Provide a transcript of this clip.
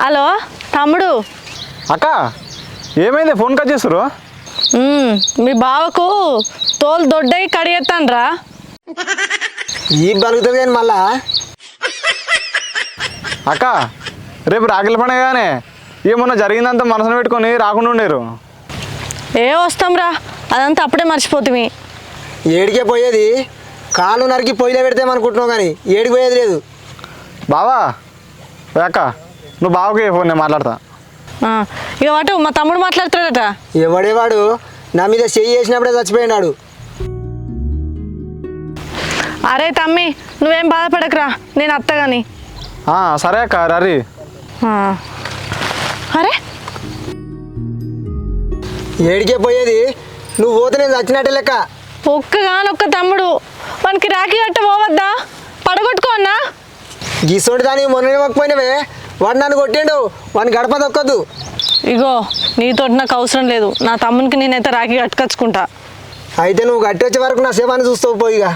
Hello తమ్ముడు. అక్క ఏమైంది ఫోన్ కట్ చేస్తారు? మీ బావకు తోలు దొడ్డయి కడిగేస్తాన్రా. ఈ బలుగుతుంది కానీ మళ్ళా. అక్క రేపు రాఖీల పండుగగానే ఏమన్నా జరిగిందంతా మనసును పెట్టుకొని రాకుండా ఉండేరు. వస్తాంరా, అదంతా అప్పుడే మర్చిపోతుంది. ఏడికే పోయేది, కాలు నరికి పొయ్యిలో పెడతామనుకుంటున్నావు కానీ ఏడికి పోయేది లేదు. బావా అక్క నువ్వు బావకి ఫోన్ నేను మాట్లాడతా. ఇక వాటు మా తమ్ముడు మాట్లాడుతాడట. ఎవడేవాడు నా మీద చెయ్యి వేసినప్పుడే చచ్చిపోయినాడు. అరే తమ్మి నువ్వేం బాధపడకురా, నేను అత్తగాని. సరే అక్క రరి. అరే ఏడికే పోయేది, నువ్వు పోతే నేను చచ్చినట్టే లెక్క. ఒక్కగానొక్క తమ్ముడు, వానికి రాఖీ కట్ట పోవద్దా? పడగొట్టుకో అన్నా. గిసోటి దానికి మొన్న ఇవ్వకపోయినవే, వాడు నన్ను కొట్టిండు, వాడిని గడప దొక్కద్దు. ఇగో నీతోటి నాకు అవసరం లేదు, నా తమ్మునికి నేనైతే రాఖీ కట్టుకొచ్చుకుంటా. అయితే నువ్వు కట్టి వచ్చే వరకు నా సేవాన్ని చూస్తావు పోయిగా.